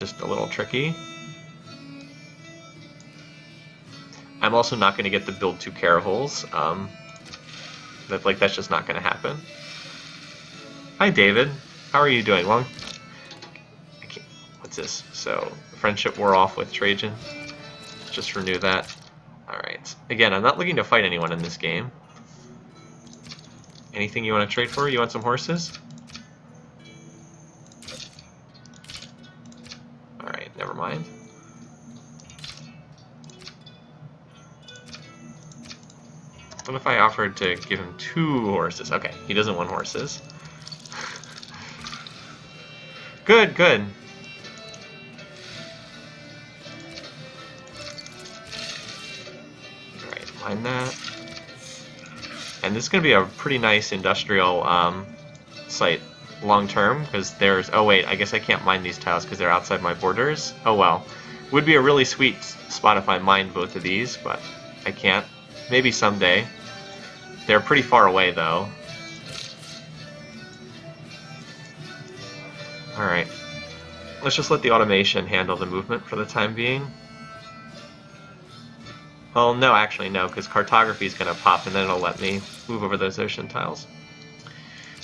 just a little tricky. I'm also not going to get to build 2 caravels. That's just not going to happen. Hi, David. How are you doing? What's this? So, friendship wore off with Trajan. Let's just renew that. Alright. Again, I'm not looking to fight anyone in this game. Anything you want to trade for? You want some horses? Alright, never mind. What if I offered to give him 2 horses? Okay, he doesn't want horses. Good, good. Alright, mine that. And this is going to be a pretty nice industrial site long term, because there's... Oh wait, I guess I can't mine these tiles because they're outside my borders. Oh well. Would be a really sweet spot if I mined both of these, but I can't. Maybe someday. They're pretty far away though. Alright. Let's just let the automation handle the movement for the time being. Well, no, actually no, because cartography is going to pop and then it'll let me move over those ocean tiles.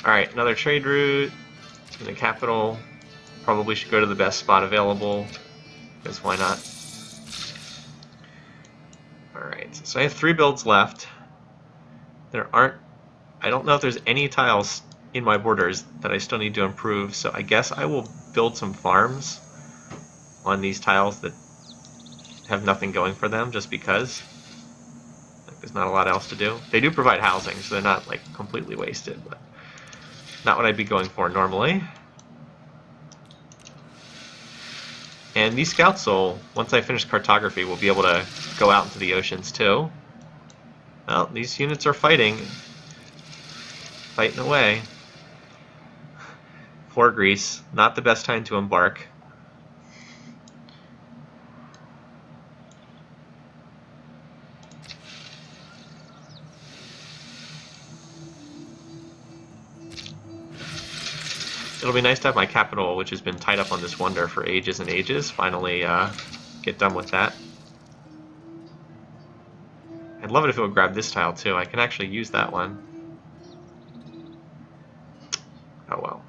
Alright, another trade route in the capital. Probably should go to the best spot available, because why not? Alright, so I have 3 builds left. There aren't... I don't know if there's any tiles in my borders that I still need to improve, so I guess I will build some farms on these tiles that have nothing going for them, just because. Like, there's not a lot else to do. They do provide housing, so they're not like completely wasted, but not what I'd be going for normally. And these scouts will, once I finish cartography, will be able to go out into the oceans too. Well, these units are fighting away. Poor Greece, not the best time to embark. It'll be nice to have my capital, which has been tied up on this wonder for ages and ages, finally get done with that. I'd love it if it would grab this tile too. I can actually use that one. Oh well.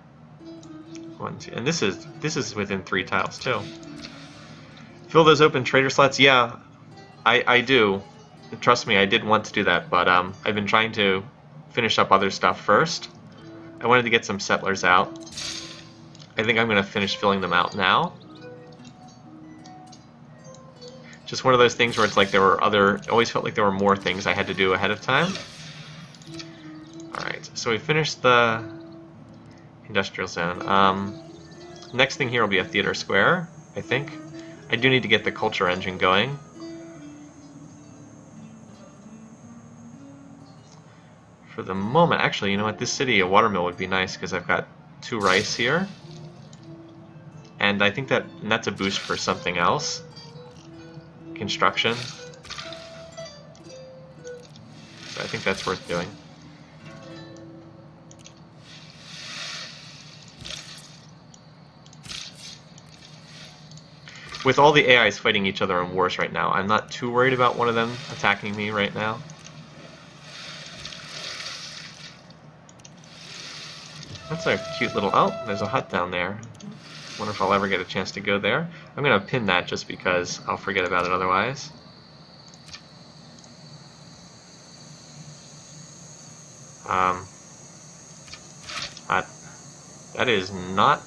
1, 2, and this is within 3 tiles too. Fill those open trader slots. Yeah, I do. Trust me, I did want to do that, but I've been trying to finish up other stuff first. I wanted to get some settlers out. I think I'm going to finish filling them out now. Just one of those things where it's like there were always felt like there were more things I had to do ahead of time. Alright, so we finished the industrial zone. Next thing here will be a theater square, I think. I do need to get the culture engine going. For the moment, actually, you know what, this city, a watermill would be nice because I've got 2 rice here. And I think that's a boost for something else. Construction. So I think that's worth doing. With all the AIs fighting each other in wars right now, I'm not too worried about one of them attacking me right now. That's a cute little... Oh, there's a hut down there. Wonder if I'll ever get a chance to go there. I'm going to pin that just because I'll forget about it otherwise. That is not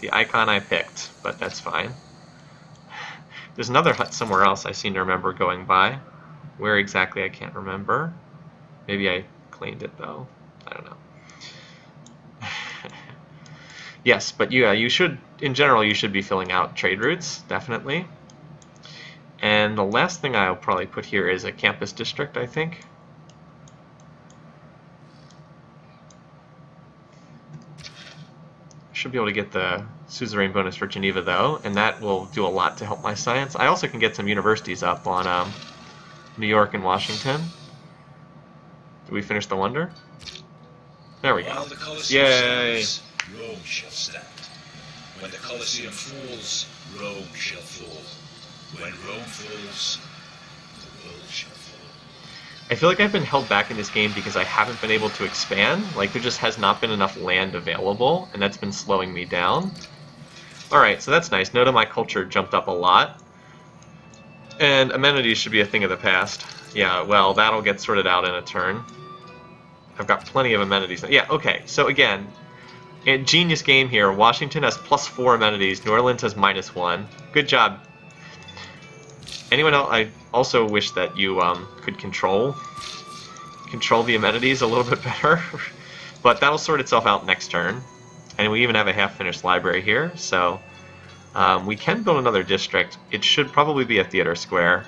the icon I picked, but that's fine. There's another hut somewhere else I seem to remember going by. Where exactly, I can't remember. Maybe I cleaned it, though. I don't know. Yes, but yeah, you should, in general, you should be filling out trade routes, definitely. And the last thing I'll probably put here is a campus district, I think. Should be able to get the suzerain bonus for Geneva, though, and that will do a lot to help my science. I also can get some universities up on New York and Washington. Did we finish the wonder? There we go. Yay! Rome shall stand. When the Colosseum falls, Rome shall fall. When Rome falls, the world shall fall. I feel like I've been held back in this game because I haven't been able to expand. Like, there just has not been enough land available, and that's been slowing me down. Alright, so that's nice. Note of my culture jumped up a lot. And amenities should be a thing of the past. Yeah, well, that'll get sorted out in a turn. I've got plenty of amenities. Yeah, okay, so again, genius game here. Washington has +4 amenities. New Orleans has -1. Good job. Anyone else? I also wish that you could control the amenities a little bit better. But that'll sort itself out next turn. And we even have a half-finished library here, so we can build another district. It should probably be a theater square.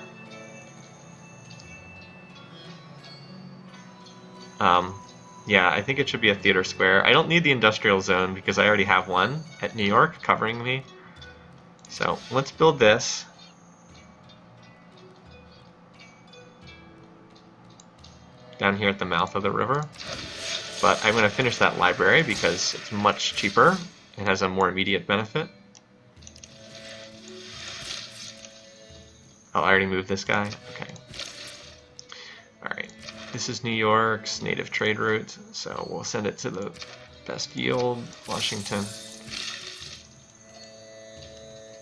Yeah, I think it should be a theater square. I don't need the industrial zone because I already have one at New York covering me. So let's build this. Down here at the mouth of the river. But I'm going to finish that library because it's much cheaper and has a more immediate benefit. Oh, I already moved this guy? Okay. Alright. This is New York's native trade route, so we'll send it to the best yield, Washington.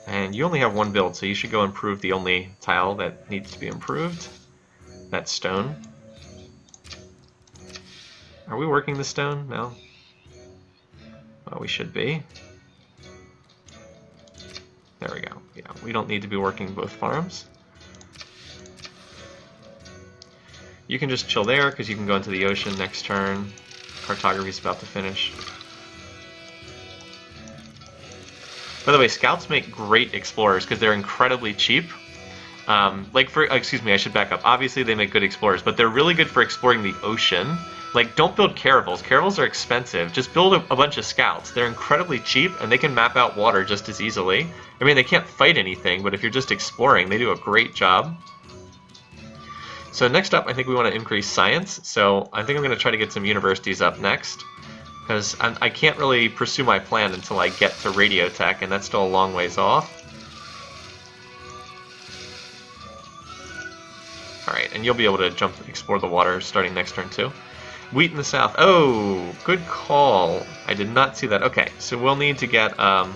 And you only have one build, so you should go improve the only tile that needs to be improved. That's stone. Are we working the stone? No. Well, we should be. There we go. Yeah, we don't need to be working both farms. You can just chill there because you can go into the ocean next turn. Cartography's about to finish. By the way, scouts make great explorers because they're incredibly cheap. Excuse me, I should back up. Obviously, they make good explorers, but they're really good for exploring the ocean. Like, don't build caravels. Caravels are expensive. Just build a bunch of scouts. They're incredibly cheap, and they can map out water just as easily. I mean, they can't fight anything, but if you're just exploring, they do a great job. So next up, I think we want to increase science. So I think I'm going to try to get some universities up next, because I can't really pursue my plan until I get to radio tech, and that's still a long ways off. Alright, and you'll be able to explore the water starting next turn too. Wheat in the south. Oh, good call. I did not see that. Okay, so we'll need to get, I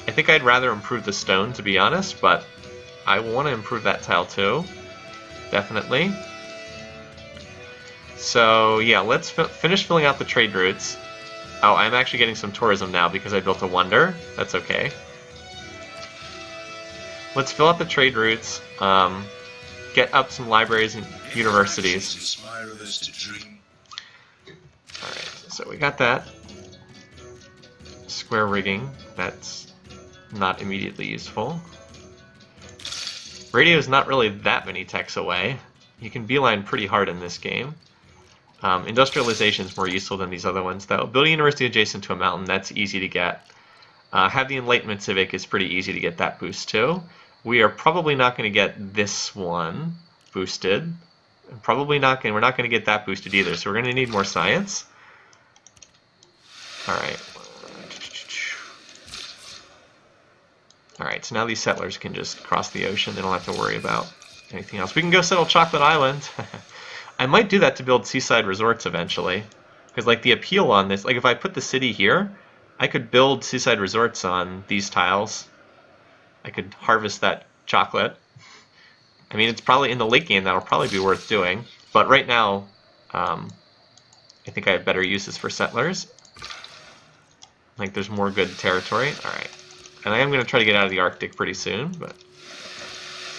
think I'd rather improve the stone, to be honest, but I want to improve that tile too. Definitely. So, yeah, let's finish filling out the trade routes. Oh, I'm actually getting some tourism now because I built a wonder. That's okay. Let's fill out the trade routes, get up some libraries and universities. Alright, so we got that. Square rigging, that's not immediately useful. Radio is not really that many techs away. You can beeline pretty hard in this game. Industrialization is more useful than these other ones, though. Build a university adjacent to a mountain, that's easy to get. Have the Enlightenment Civic is pretty easy to get that boost too. We are probably not going to get this one boosted. We're not going to get that boosted either, so we're going to need more science. Alright. Alright, so now these settlers can just cross the ocean. They don't have to worry about anything else. We can go settle Chocolate Island. I might do that to build seaside resorts eventually. Because, like, the appeal on this... Like, if I put the city here, I could build seaside resorts on these tiles. I could harvest that chocolate. I mean, it's probably in the late game that'll probably be worth doing. But right now, I think I have better uses for settlers. Like, there's more good territory. Alright. And I am going to try to get out of the Arctic pretty soon, but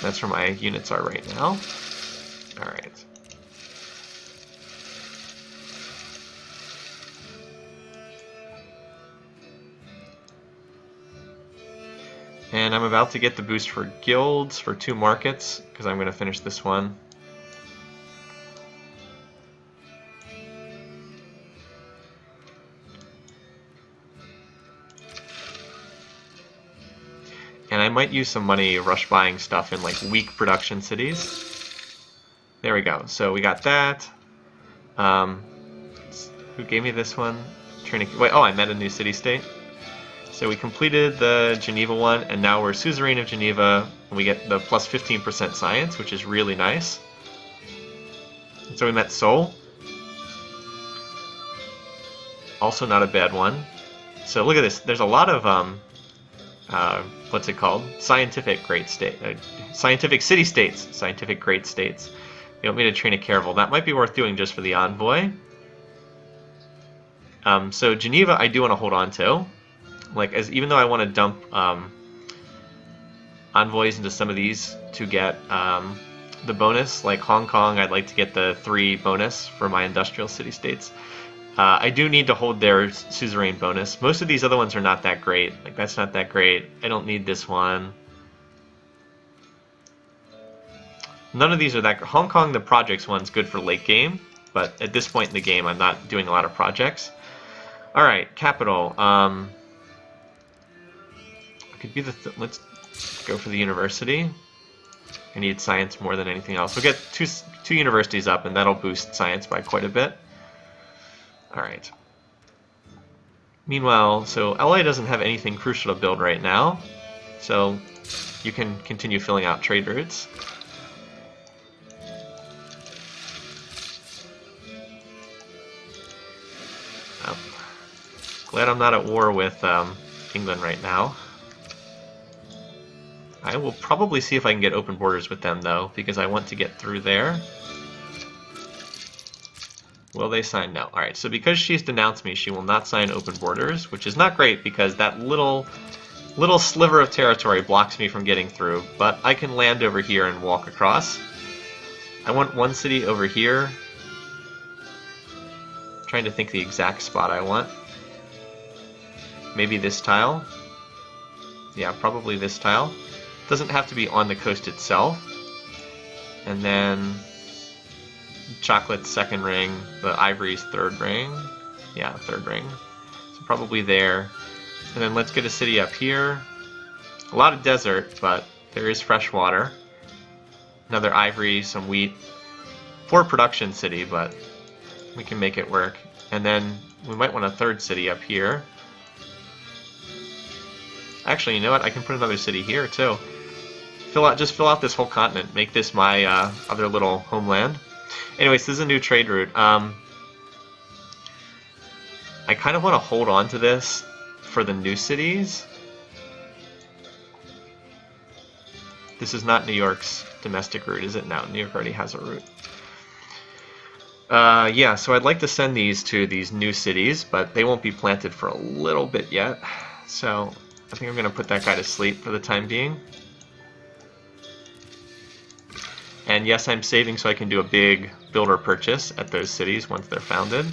that's where my units are right now. Alright. And I'm about to get the boost for guilds for 2 markets, because I'm going to finish this one. And I might use some money rush buying stuff in like weak production cities. There we go. So we got that. Who gave me this one? Wait, oh, I met a new city-state. So we completed the Geneva one, and now we're suzerain of Geneva, and we get the plus 15% science, which is really nice. And so we met Seoul. Also not a bad one. So look at this. There's a lot of what's it called? Scientific great state, scientific city-states, scientific great states. They want me to train a caravel. That might be worth doing just for the envoy. So Geneva, I do want to hold on to. Like, even though I want to dump envoys into some of these to get the bonus, like Hong Kong, I'd like to get the 3 bonus for my industrial city-states. I do need to hold their suzerain bonus. Most of these other ones are not that great. Like, that's not that great. I don't need this one. None of these are that. Hong Kong, the projects one's good for late game, but at this point in the game, I'm not doing a lot of projects. All right, capital. Could be the. Let's go for the university. I need science more than anything else. We'll get two universities up, and that'll boost science by quite a bit. All right. Meanwhile, so LA doesn't have anything crucial to build right now, so you can continue filling out trade routes. Glad I'm not at war with England right now. I will probably see if I can get open borders with them, though, because I want to get through there. Will they sign? No. Alright, so because she's denounced me, she will not sign open borders, which is not great because that little sliver of territory blocks me from getting through, but I can land over here and walk across. I want one city over here. I'm trying to think the exact spot I want. Maybe this tile? Yeah, probably this tile. Doesn't have to be on the coast itself. And then chocolate's second ring, the ivory's third ring. Yeah, third ring. So probably there. And then let's get a city up here. A lot of desert, but there is fresh water. Another ivory, some wheat. Poor production city, but we can make it work. And then we might want a third city up here. Actually, you know what? I can put another city here too. Just fill out this whole continent. Make this my other little homeland. Anyways, this is a new trade route. I kind of want to hold on to this for the new cities. This is not New York's domestic route, is it? No, New York already has a route. Yeah, so I'd like to send these to these new cities, but they won't be planted for a little bit yet. So I think I'm going to put that guy to sleep for the time being. And yes, I'm saving so I can do a big builder purchase at those cities once they're founded.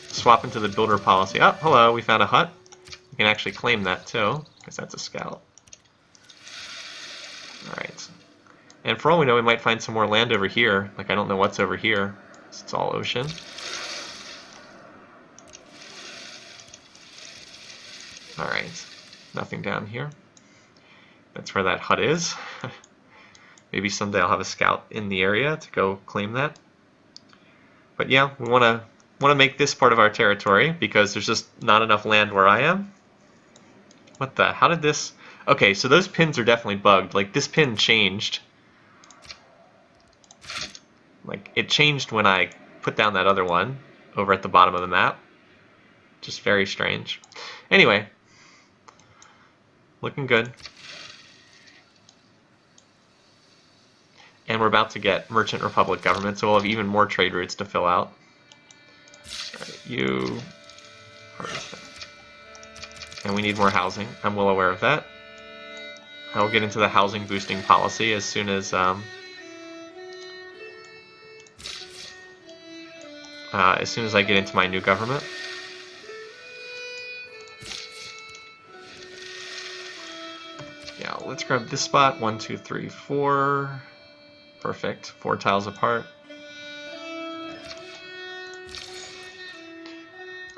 Swap into the builder policy. Oh, hello, we found a hut. We can actually claim that too, because that's a scout. Alright. And for all we know, we might find some more land over here. Like, I don't know what's over here. It's all ocean. Alright. Nothing down here. That's where that hut is. Maybe someday I'll have a scout in the area to go claim that. But yeah, we want to make this part of our territory because there's just not enough land where I am. What the? How did this? Okay, so those pins are definitely bugged. Like, this pin changed. Like, it changed when I put down that other one over at the bottom of the map. Just very strange. Anyway, looking good. And we're about to get Merchant Republic government, so we'll have even more trade routes to fill out. Alright, you harvest that. And we need more housing. I'm well aware of that. I will get into the housing boosting policy as soon as I get into my new government. Yeah, let's grab this spot. 1, 2, 3, 4. Perfect. 4 tiles apart.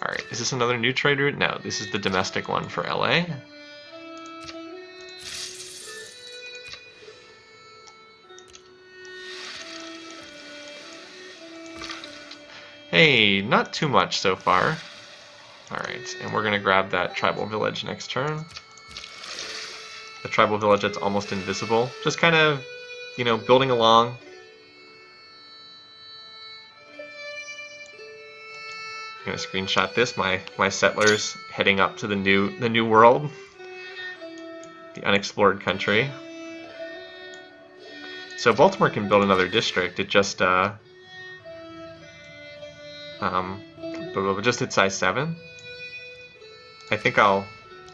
Alright, is this another new trade route? No, this is the domestic one for LA. Hey, not too much so far. Alright, and we're going to grab that tribal village next turn. The tribal village that's almost invisible. Just kind of, you know, building along. I'm going to screenshot this, my settlers heading up to the new world. The unexplored country. So Baltimore can build another district. It just hit size 7. I think I'll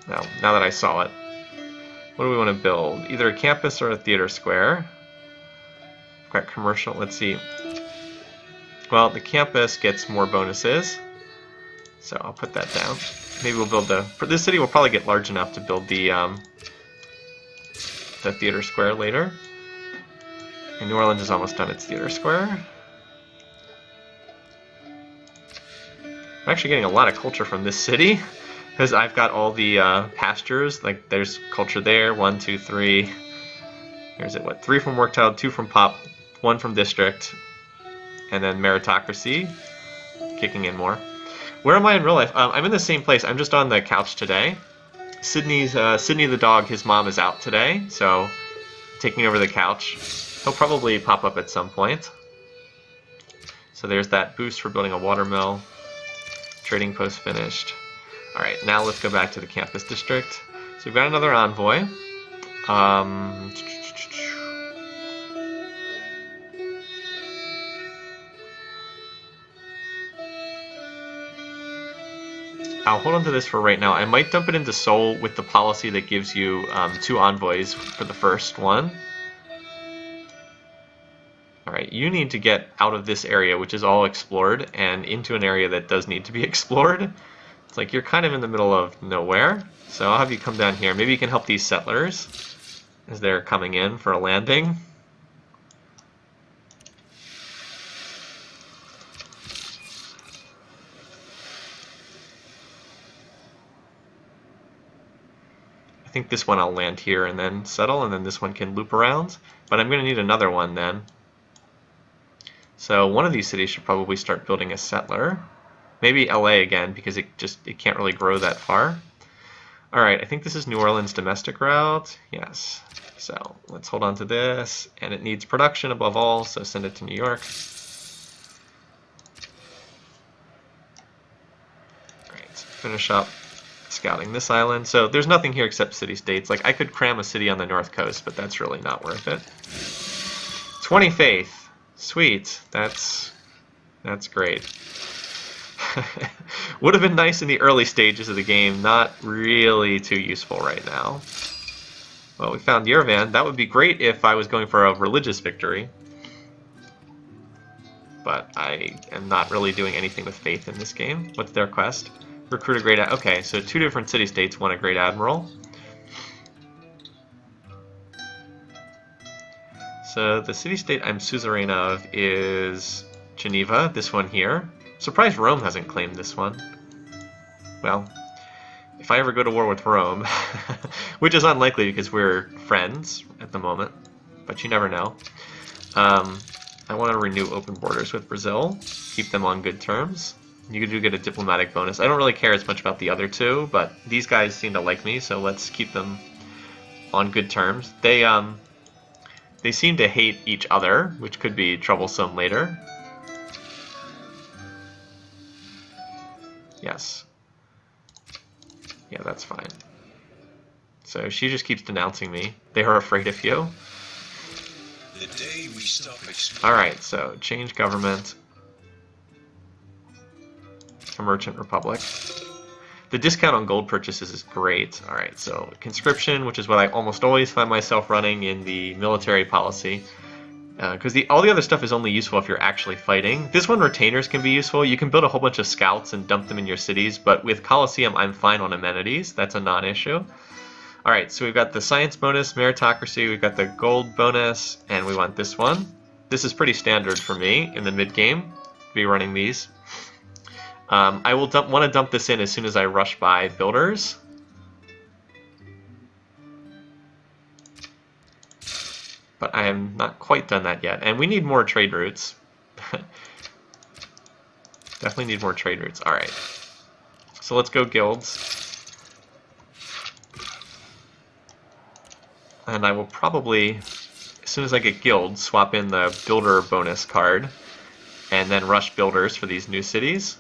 now that I saw it. What do we want to build? Either a campus or a theater square. I've got commercial. Let's see. Well, the campus gets more bonuses, so I'll put that down. Maybe we'll build this city will probably get large enough to build the theater square later. And New Orleans is almost done its theater square. I'm actually getting a lot of culture from this city because I've got all the pastures. Like there's culture there. 1, 2, 3. Here's it. What? 3 from work tile, 2 from pop, 1 from district, and then meritocracy kicking in more. Where am I in real life? I'm in the same place. I'm just on the couch today. Sydney the dog, his mom is out today, so taking over the couch. He'll probably pop up at some point. So there's that boost for building a watermill. Trading post finished. Alright, now let's go back to the campus district. So we've got another envoy. I'll hold on to this for right now. I might dump it into Seoul with the policy that gives you 2 envoys for the first one. Alright, you need to get out of this area, which is all explored, and into an area that does need to be explored. It's like you're kind of in the middle of nowhere, so I'll have you come down here. Maybe you can help these settlers as they're coming in for a landing. I think this one I'll land here and then settle, and then this one can loop around. But I'm going to need another one then. So one of these cities should probably start building a settler. Maybe LA again, because it can't really grow that far. Alright, I think this is New Orleans domestic route. Yes. So let's hold on to this. And it needs production above all, so send it to New York. Alright, finish up scouting this island. So there's nothing here except city-states. Like I could cram a city on the north coast, but that's really not worth it. 20 faith. Sweet. That's great. Would have been nice in the early stages of the game, not really too useful right now. Well, we found Yerevan. That would be great if I was going for a religious victory. But I am not really doing anything with faith in this game. What's their quest? Recruit a great admiral. Okay, so 2 different city-states want a great admiral. So the city-state I'm suzerain of is Geneva, this one here. Surprised Rome hasn't claimed this one. Well, if I ever go to war with Rome, which is unlikely because we're friends at the moment, but you never know. I want to renew open borders with Brazil, keep them on good terms. You do get a diplomatic bonus. I don't really care as much about the other 2, but these guys seem to like me, so let's keep them on good terms. They seem to hate each other, which could be troublesome later. Yes. Yeah, that's fine. So she just keeps denouncing me. They are afraid of you. The day we stop Alright, so change government. A merchant republic. The discount on gold purchases is great. Alright, so conscription, which is what I almost always find myself running in the military policy. Because all the other stuff is only useful if you're actually fighting. This one, retainers can be useful. You can build a whole bunch of scouts and dump them in your cities, but with Colosseum, I'm fine on amenities. That's a non-issue. Alright, so we've got the science bonus, meritocracy, we've got the gold bonus, and we want this one. This is pretty standard for me in the mid-game, to be running these. I will want to dump this in as soon as I rush by builders. But I am not quite done that yet. And we need more trade routes. Definitely need more trade routes. Alright. So let's go guilds. And I will probably, as soon as I get guild, swap in the builder bonus card and then rush builders for these new cities.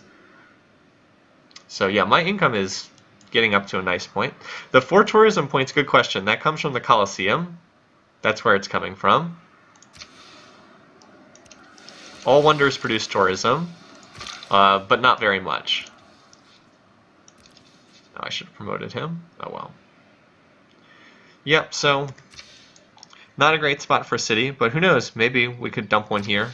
So yeah, my income is getting up to a nice point. The 4 tourism points, good question. That comes from the Colosseum. That's where it's coming from. All wonders produce tourism, but not very much. Oh, I should have promoted him. Oh well. Yep, so not a great spot for a city, but who knows? Maybe we could dump one here.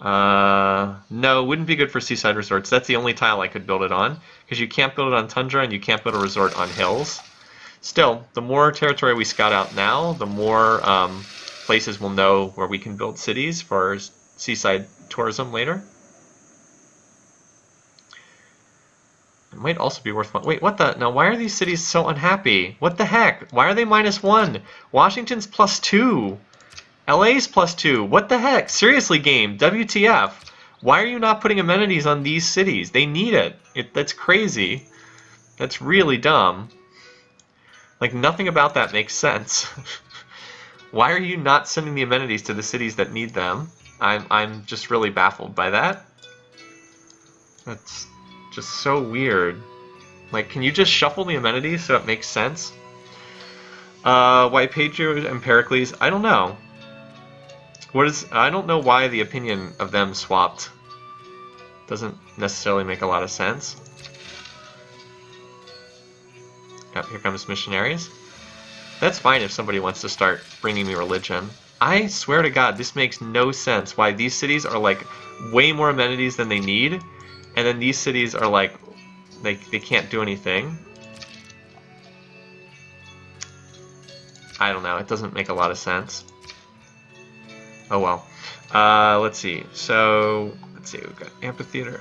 No, wouldn't be good for seaside resorts. That's the only tile I could build it on, because you can't build it on tundra and you can't build a resort on hills. Still, the more territory we scout out now, the more places we'll know where we can build cities for seaside tourism later. It might also be worthwhile. Wait, what the? Now, why are these cities so unhappy? What the heck? Why are they -1? Washington's +2. LA's +2. What the heck? Seriously, game. WTF? Why are you not putting amenities on these cities? They need it. That's crazy. That's really dumb. Like, nothing about that makes sense. Why are you not sending the amenities to the cities that need them? I'm just really baffled by that. That's just so weird. Like, can you just shuffle the amenities so it makes sense? Why Pedro and Pericles? I don't know. I don't know why the opinion of them swapped. Doesn't necessarily make a lot of sense. Yep, here comes missionaries. That's fine if somebody wants to start bringing me religion. I swear to God, this makes no sense why these cities are like way more amenities than they need, and then these cities are like, they can't do anything. I don't know, it doesn't make a lot of sense. Oh well. Let's see. So, let's see, we've got amphitheater.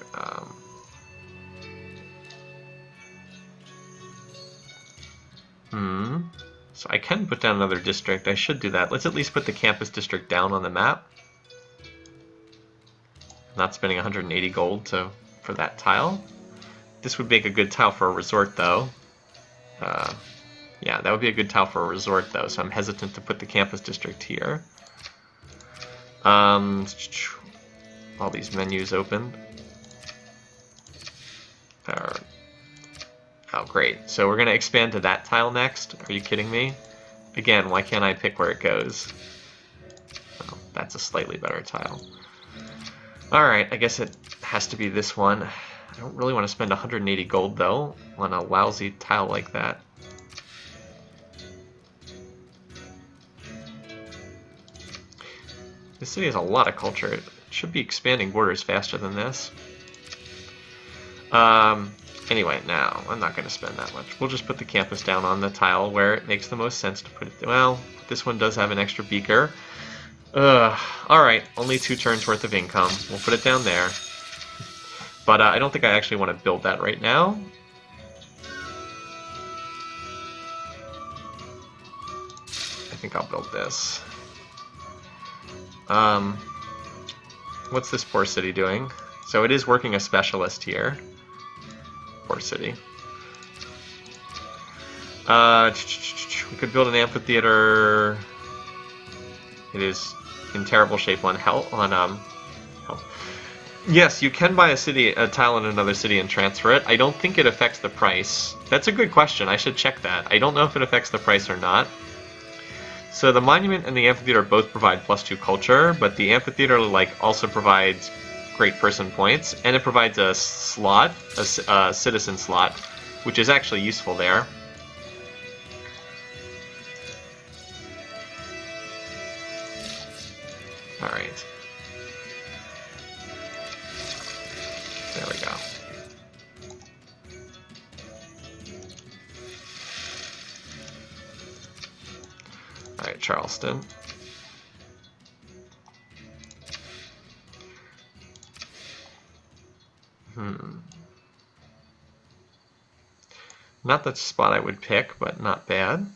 So I can put down another district. I should do that. Let's at least put the campus district down on the map. Not spending 180 gold for that tile. This would make a good tile for a resort, though. Yeah, that would be a good tile for a resort, though, so I'm hesitant to put the campus district here. All these menus open. Oh, great. So we're going to expand to that tile next. Are you kidding me? Again, why can't I pick where it goes? Oh, that's a slightly better tile. Alright, I guess it has to be this one. I don't really want to spend 180 gold, though, on a lousy tile like that. This city has a lot of culture. It should be expanding borders faster than this. Anyway, now, I'm not going to spend that much. We'll just put the campus down on the tile where it makes the most sense to put it. Well, this one does have an extra beaker. Alright, only 2 turns worth of income. We'll put it down there. But I don't think I actually want to build that right now. I think I'll build this. What's this poor city doing? So it is working a specialist here. Poor city. We could build an amphitheater. It is in terrible shape on health. Yes, you can buy a tile in another city and transfer it. I don't think it affects the price. That's a good question. I should check that. I don't know if it affects the price or not. So the monument and the amphitheater both provide +2 culture, but the amphitheater also provides great person points, and it provides a slot, a citizen slot, which is actually useful there. All right. There we go. All right, Charleston. Not the spot I would pick, but not bad.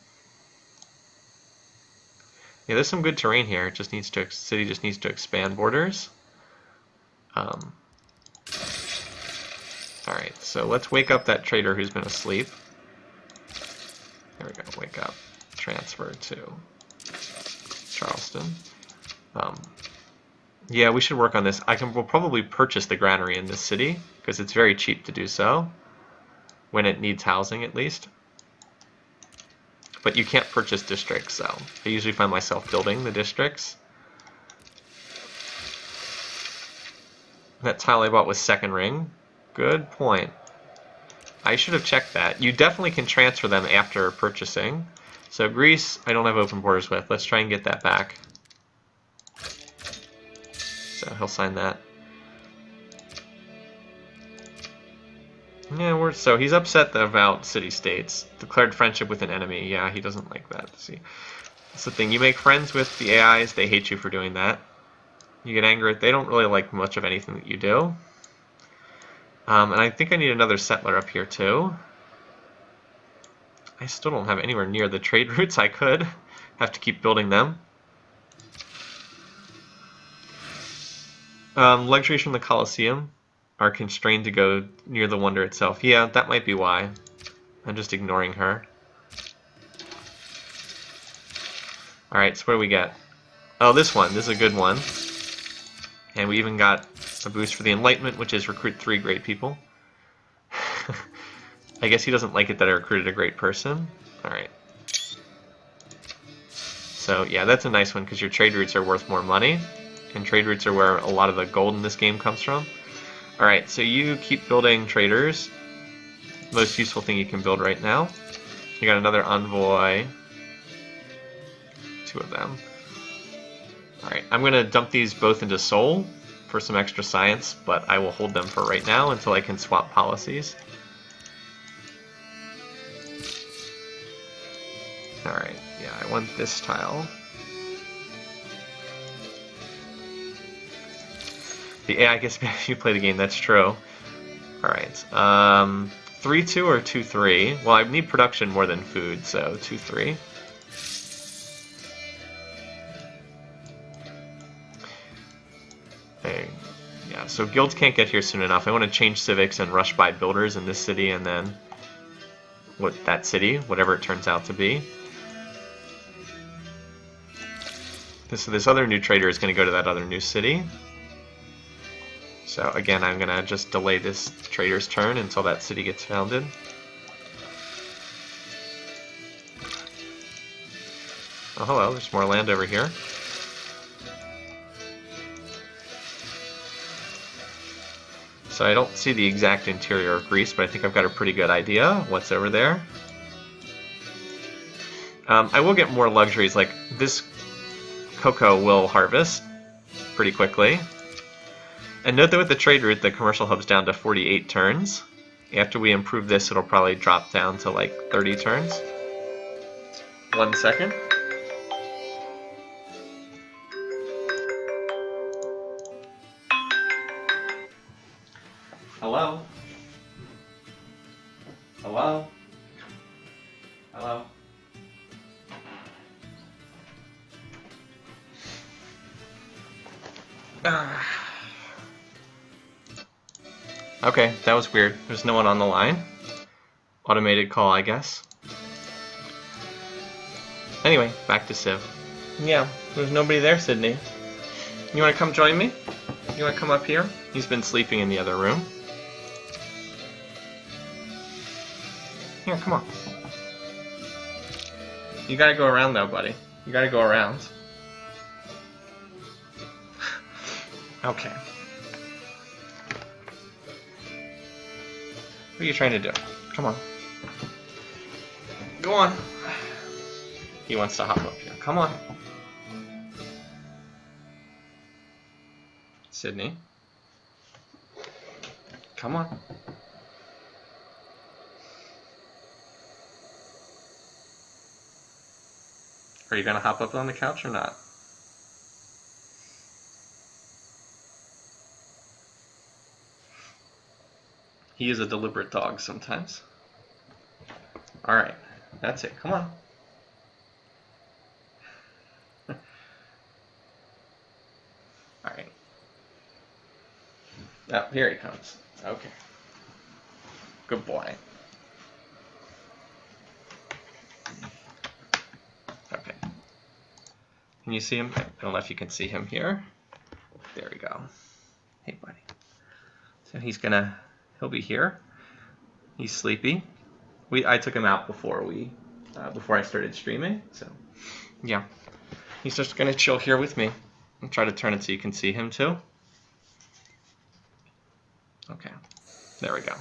Yeah, there's some good terrain here. It just needs to, city just needs to expand borders. Alright, so let's wake up that trader who's been asleep. There we go, wake up. Transfer to Charleston. Yeah, we should work on this. We'll probably purchase the granary in this city, because it's very cheap to do so. When it needs housing, at least. But you can't purchase districts, so I usually find myself building the districts. That tile I bought was second ring. Good point. I should have checked that. You definitely can transfer them after purchasing. So Greece, I don't have open borders with. Let's try and get that back. So he'll sign that. Yeah, so he's upset about city-states. Declared friendship with an enemy. Yeah, he doesn't like that. See, that's the thing. You make friends with the AIs, they hate you for doing that. You get angry. They don't really like much of anything that you do. And I think I need another settler up here too. I still don't have anywhere near the trade routes I could. Have to keep building them. Luxuries from the Colosseum are constrained to go near the wonder itself. Yeah, that might be why. I'm just ignoring her. Alright, so what do we get? Oh, this one. This is a good one. And we even got a boost for the Enlightenment, which is recruit 3 great people. I guess he doesn't like it that I recruited a great person. Alright. So, yeah, that's a nice one, because your trade routes are worth more money. And trade routes are where a lot of the gold in this game comes from. Alright, so you keep building traders. Most useful thing you can build right now. You got another envoy. 2 of them. Alright, I'm going to dump these both into Seoul for some extra science, but I will hold them for right now until I can swap policies. Alright, yeah, I want this tile. The AI gets mad if you play the game, that's true. Alright, 3-2 or 2-3? Well, I need production more than food, so 2-3. Yeah, so guilds can't get here soon enough. I want to change civics and rush by builders in this city and then that city, whatever it turns out to be. This other new trader is going to go to that other new city. So again, I'm going to just delay this trader's turn until that city gets founded. Oh, hello, there's more land over here. So I don't see the exact interior of Greece, but I think I've got a pretty good idea what's over there. I will get more luxuries, like this cocoa will harvest pretty quickly. And note that with the trade route, the commercial hub's down to 48 turns. After we improve this, it'll probably drop down to like 30 turns. 1 second. Hello? Hello? Hello? Okay, that was weird. There's no one on the line. Automated call, I guess. Anyway, back to Civ. Yeah, there's nobody there, Sydney. You want to come join me? You want to come up here? He's been sleeping in the other room. Here, come on. You gotta go around though, buddy. You gotta go around. Okay. What are you trying to do? Come on. Go on. He wants to hop up here. Come on. Sydney. Come on. Are you gonna hop up on the couch or not? He is a deliberate dog sometimes. Alright, that's it. Come on. Alright. Oh, here he comes. Okay. Good boy. Okay. Can you see him? I don't know if you can see him here. There we go. Hey, buddy. So he'll be here. He's sleepy. I took him out before I started streaming. So, yeah. He's just gonna chill here with me. I'll try to turn it so you can see him too. Okay. There we go.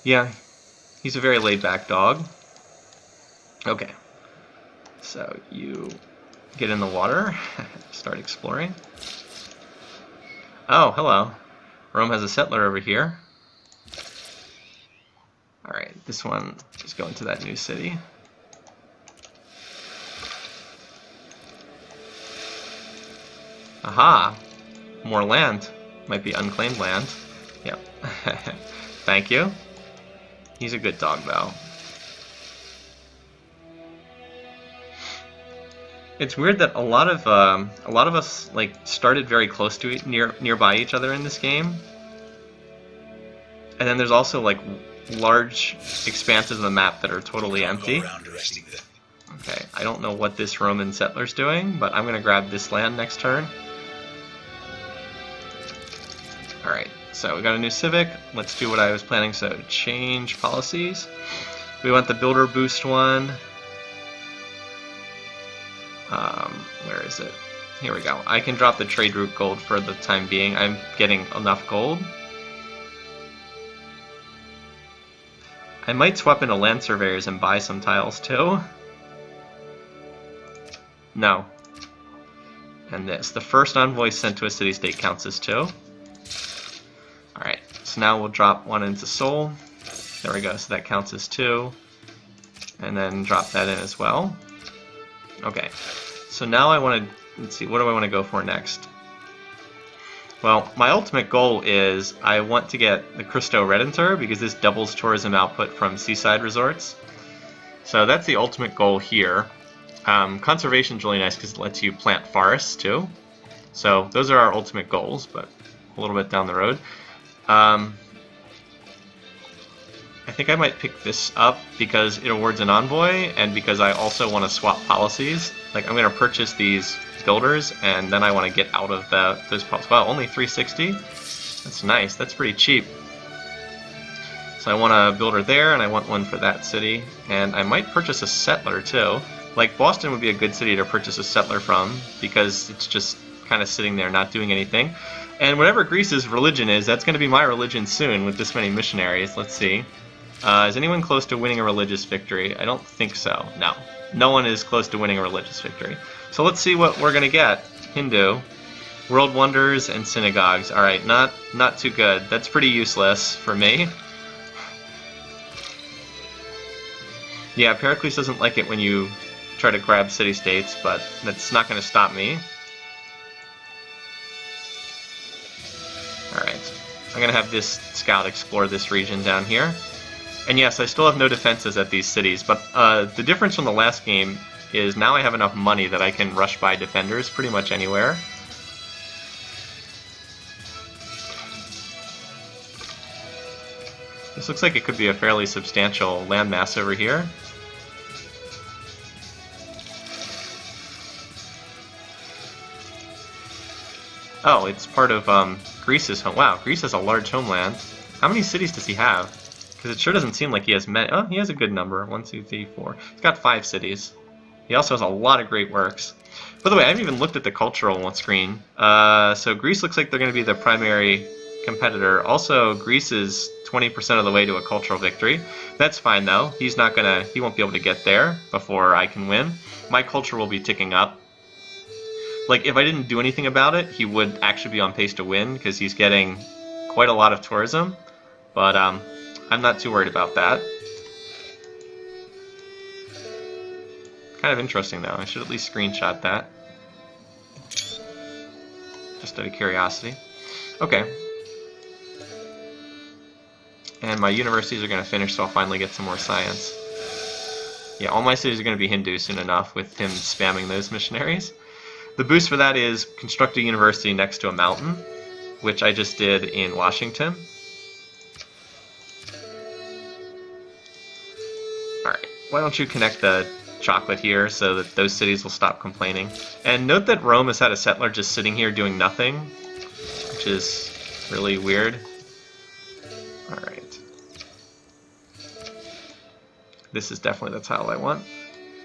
Yeah, he's a very laid-back dog. Okay, so you get in the water, start exploring. Oh, hello. Rome has a settler over here. Alright, this one is going to that new city. Aha! More land. Might be unclaimed land. Yep. Thank you. He's a good dog, though. It's weird that a lot of us like started very close to nearby each other in this game, and then there's also like large expanses of the map that are totally empty. Okay, I don't know what this Roman settler's doing, but I'm gonna grab this land next turn. All right. So we got a new civic. Let's do what I was planning. So change policies. We want the builder boost one. Where is it? Here we go. I can drop the trade route gold for the time being. I'm getting enough gold. I might swap into land surveyors and buy some tiles too. No. And this. The first envoy sent to a city-state counts as 2. Alright, so now we'll drop one into Seoul. There we go, so that counts as 2. And then drop that in as well. Okay, so now I want to, let's see, what do I want to go for next? Well, my ultimate goal is I want to get the Cristo Redentor because this doubles tourism output from seaside resorts. So that's the ultimate goal here. Conservation's really nice because it lets you plant forests too. So those are our ultimate goals, but a little bit down the road. I think I might pick this up because it awards an envoy and because I also want to swap policies. Like I'm going to purchase these builders and then I want to get out of those policies. Wow, only 360? That's nice. That's pretty cheap. So I want a builder there and I want one for that city. And I might purchase a settler too. Like Boston would be a good city to purchase a settler from because it's just kind of sitting there not doing anything. And whatever Greece's religion is, that's going to be my religion soon with this many missionaries. Let's see. Is anyone close to winning a religious victory? I don't think so. No. No one is close to winning a religious victory. So let's see what we're going to get. Hindu. World wonders and synagogues. Alright, not too good. That's pretty useless for me. Yeah, Pericles doesn't like it when you try to grab city-states, but that's not going to stop me. Alright, I'm going to have this scout explore this region down here. And yes, I still have no defenses at these cities, but the difference from the last game is now I have enough money that I can rush by defenders pretty much anywhere. This looks like it could be a fairly substantial landmass over here. Oh, it's part of Greece's home. Wow, Greece has a large homeland. How many cities does he have? Because it sure doesn't seem like he has many. Oh, he has a good number. 1, 2, 3, 4. He's got 5 cities. He also has a lot of great works. By the way, I haven't even looked at the cultural screen. So Greece looks like they're going to be the primary competitor. Also, Greece is 20% of the way to a cultural victory. That's fine though. He won't be able to get there before I can win. My culture will be ticking up. Like, if I didn't do anything about it, he would actually be on pace to win, because he's getting quite a lot of tourism. But, I'm not too worried about that. Kind of interesting, though. I should at least screenshot that. Just out of curiosity. Okay. And my universities are going to finish, so I'll finally get some more science. Yeah, all my cities are going to be Hindu soon enough, with him spamming those missionaries. The boost for that is construct a university next to a mountain, which I just did in Washington. why don't you connect the chocolate here so that those cities will stop complaining. And note that Rome has had a settler just sitting here doing nothing, which is really weird. Alright. This is definitely the tile I want,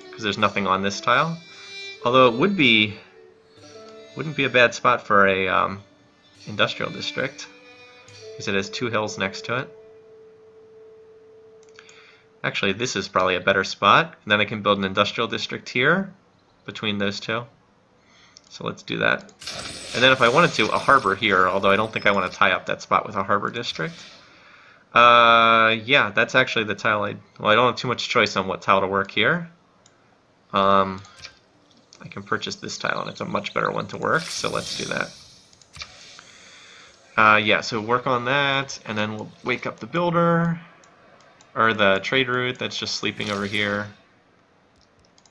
because there's nothing on this tile. Although it wouldn't be a bad spot for a industrial district, because it has 2 hills next to it. Actually, this is probably a better spot. And then I can build an industrial district here between those two. So let's do that. And then if I wanted to, a harbor here, although I don't think I want to tie up that spot with a harbor district. Yeah, that's actually the tile I don't have too much choice on what tile to work here. I can purchase this tile, and it's a much better one to work, so let's do that. Yeah, so work on that, and then we'll wake up the builder. Or the trade route that's just sleeping over here.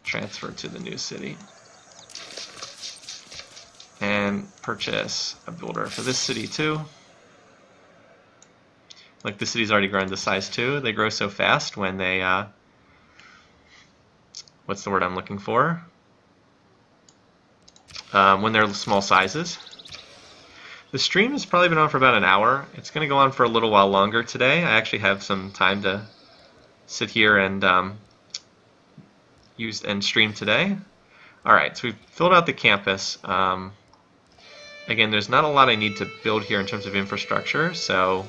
Transfer to the new city. And purchase a builder for this city too. Like, the city's already grown to size 2. They grow so fast when they, what's the word I'm looking for? When they're small sizes. The stream has probably been on for about an hour. It's going to go on for a little while longer today. I actually have some time to sit here and use and stream today. Alright, so we've filled out the campus. Again, there's not a lot I need to build here in terms of infrastructure, so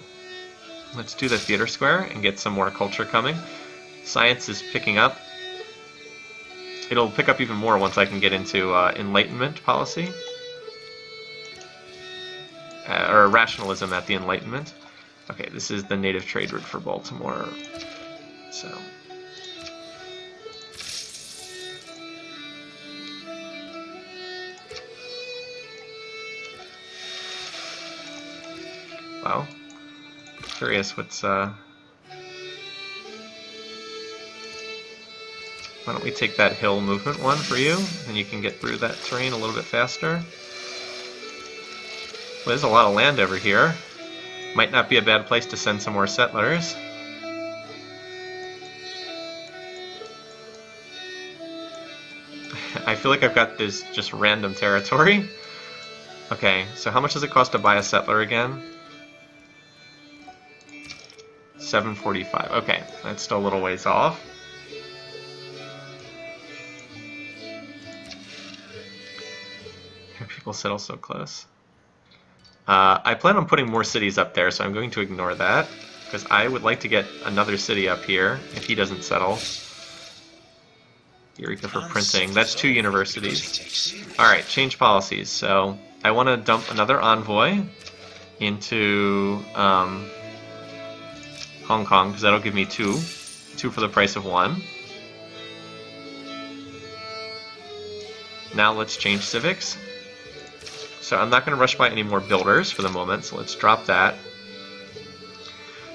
let's do the theater square and get some more culture coming. Science is picking up. It'll pick up even more once I can get into Enlightenment policy. Or rationalism at the Enlightenment. Okay, this is the native trade route for Baltimore. So. Wow. Curious what's why don't we take that hill movement one for you, and you can get through that terrain a little bit faster. Well, there's a lot of land over here. Might not be a bad place to send some more settlers. I feel like I've got this just random territory. Okay, so how much does it cost to buy a settler again? $7.45. Okay, that's still a little ways off. People settle so close. I plan on putting more cities up there, so I'm going to ignore that, because I would like to get another city up here if he doesn't settle. Eureka for printing. That's 2 universities. Alright, change policies. So I want to dump another envoy into Hong Kong, because that'll give me 2. 2 for the price of 1. Now let's change civics. So I'm not going to rush by any more builders for the moment, so let's drop that.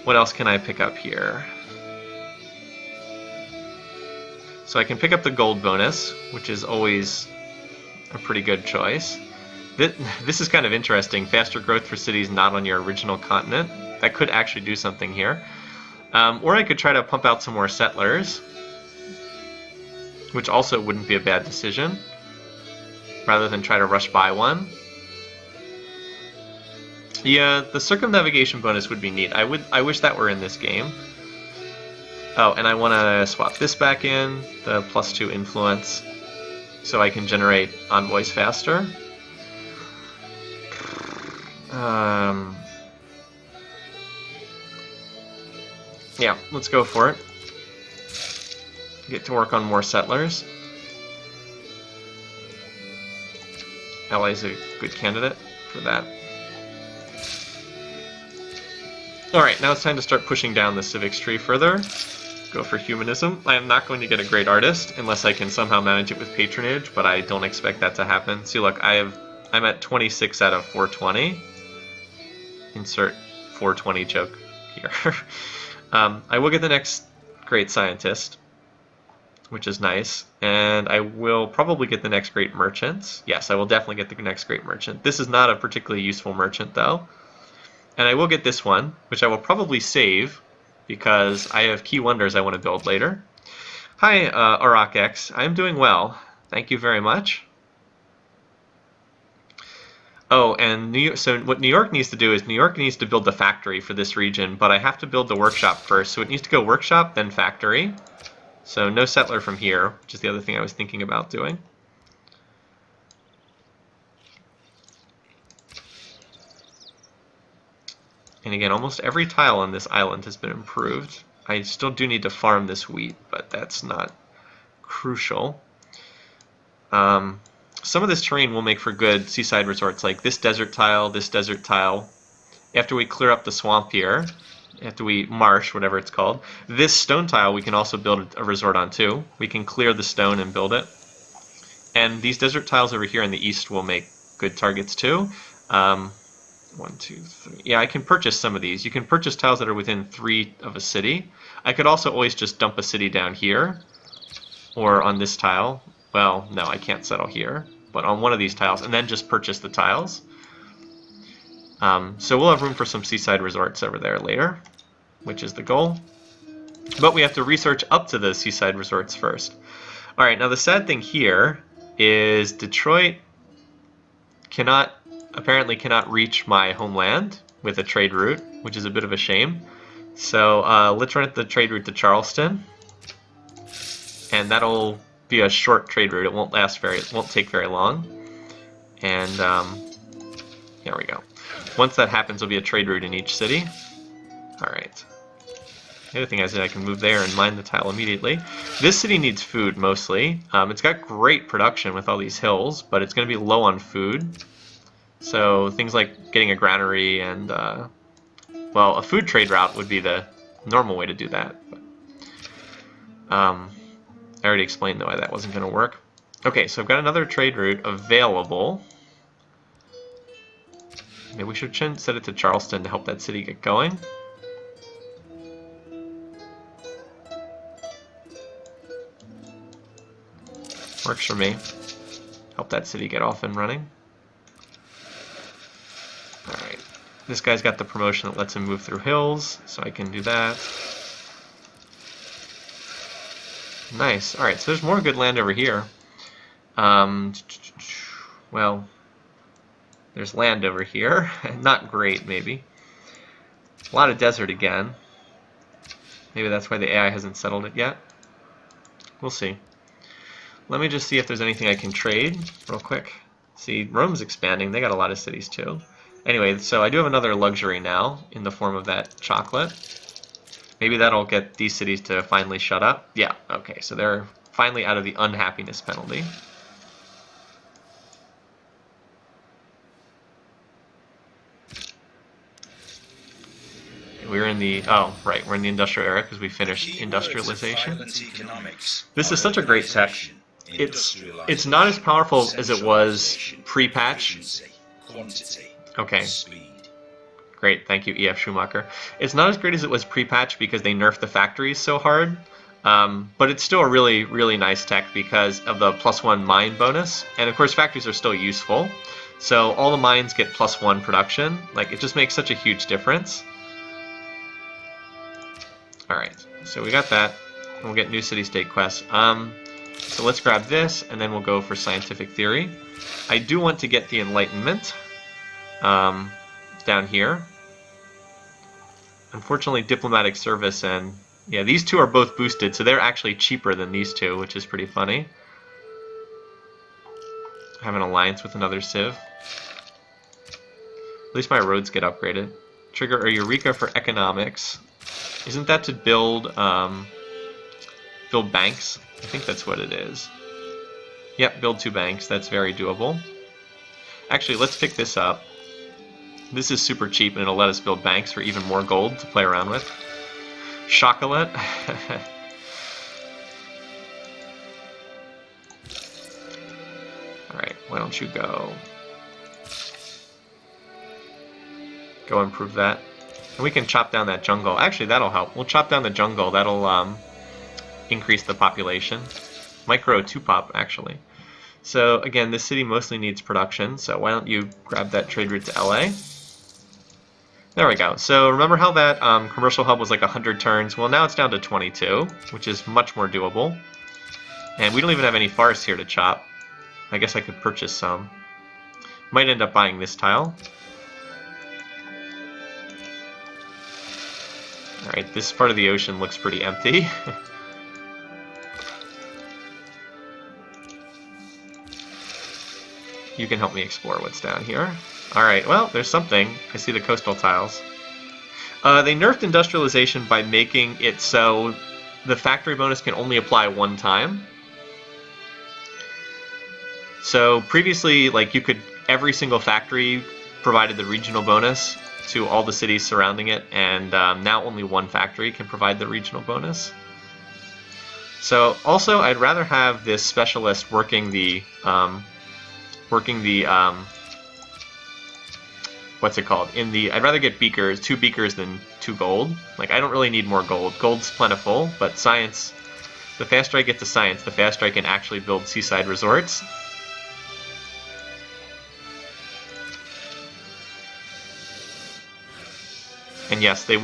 What else can I pick up here? So I can pick up the gold bonus, which is always a pretty good choice. This is kind of interesting. Faster growth for cities not on your original continent. That could actually do something here. Or I could try to pump out some more settlers, which also wouldn't be a bad decision, rather than try to rush by one. Yeah, the circumnavigation bonus would be neat. I wish that were in this game. Oh, and I want to swap this back in, the +2 influence, so I can generate envoys faster. Yeah, let's go for it. Get to work on more settlers. LA's a good candidate for that. Alright, now it's time to start pushing down the civics tree further. Go for humanism. I am not going to get a great artist unless I can somehow manage it with patronage, but I don't expect that to happen. See, look, I'm at 26 out of 420. Insert 420 joke here. I will get the next great scientist, which is nice, and I will probably get the next great merchant. Yes, I will definitely get the next great merchant. This is not a particularly useful merchant, though. And I will get this one, which I will probably save, because I have key wonders I want to build later. Hi, OrakX. I'm doing well. Thank you very much. Oh, and so what New York needs to do is New York needs to build the factory for this region, but I have to build the workshop first. So it needs to go workshop, then factory. So no settler from here, which is the other thing I was thinking about doing. And again, almost every tile on this island has been improved. I still do need to farm this wheat, but that's not crucial. Some of this terrain will make for good seaside resorts, like this desert tile, this desert tile. After we clear up the swamp here, after we marsh, whatever it's called, this stone tile we can also build a resort on too. We can clear the stone and build it. And these desert tiles over here in the east will make good targets too. 1, 2, 3. Yeah, I can purchase some of these. You can purchase tiles that are within 3 of a city. I could also always just dump a city down here or on this tile. Well, no, I can't settle here, but on one of these tiles, and then just purchase the tiles. So we'll have room for some seaside resorts over there later, which is the goal. But we have to research up to the seaside resorts first. All right, now the sad thing here is Detroit apparently cannot reach my homeland with a trade route, which is a bit of a shame. So let's run the trade route to Charleston, and that'll be a short trade route. It won't take very long. And there we go. Once that happens, there'll be a trade route in each city. All right. The other thing is that I can move there and mine the tile immediately. This city needs food mostly. It's got great production with all these hills, but it's going to be low on food. So things like getting a granary and, well, a food trade route would be the normal way to do that. But, I already explained why that wasn't going to work. Okay, so I've got another trade route available. Maybe we should set it to Charleston to help that city get going. Works for me. Help that city get off and running. Alright. This guy's got the promotion that lets him move through hills, so I can do that. Nice. Alright, so there's more good land over here. Well, there's land over here. Not great, maybe. A lot of desert again. Maybe that's why the AI hasn't settled it yet. We'll see. Let me just see if there's anything I can trade real quick. See, Rome's expanding. They got a lot of cities too. Anyway, so I do have another luxury now in the form of that chocolate. Maybe that'll get these cities to finally shut up. Yeah, okay, so they're finally out of the unhappiness penalty. We're in the, oh, right, we're in the industrial era because we finished industrialization. This is such a great tech. It's not as powerful as it was pre-patch. Okay. Great, thank you, E.F. Schumacher. It's not as great as it was pre-patch because they nerfed the factories so hard, but it's still a really, really nice tech because of the +1 mine bonus. And of course, factories are still useful. So all the mines get +1 production. Like, it just makes such a huge difference. Alright, so we got that. And we'll get new city-state quests. So let's grab this, and then we'll go for scientific theory. I do want to get the Enlightenment down here. Unfortunately, diplomatic service and... yeah, these two are both boosted, so they're actually cheaper than these two, which is pretty funny. I have an alliance with another Civ. At least my roads get upgraded. Trigger a Eureka for economics. Isn't that to build banks? I think that's what it is. Yep, build 2 banks. That's very doable. Actually, let's pick this up. This is super cheap, and it'll let us build banks for even more gold to play around with. Chocolate. Alright, why don't you go improve that. And we can chop down that jungle. Actually, that'll help. We'll chop down the jungle. That'll increase the population. Might grow 2 pop, actually. So, again, this city mostly needs production, so why don't you grab that trade route to LA? There we go. So remember how that commercial hub was like 100 turns? Well, now it's down to 22, which is much more doable. And we don't even have any forests here to chop. I guess I could purchase some. Might end up buying this tile. Alright, this part of the ocean looks pretty empty. You can help me explore what's down here. Alright, well, there's something. I see the coastal tiles. They nerfed industrialization by making it so the factory bonus can only apply one time. So previously, like, you could, every single factory provided the regional bonus to all the cities surrounding it, and now only one factory can provide the regional bonus. So also, I'd rather have this specialist working the what's it called? I'd rather get beakers, 2 beakers than 2 gold. Like, I don't really need more gold. Gold's plentiful, but science, the faster I get to science, the faster I can actually build seaside resorts. And yes, they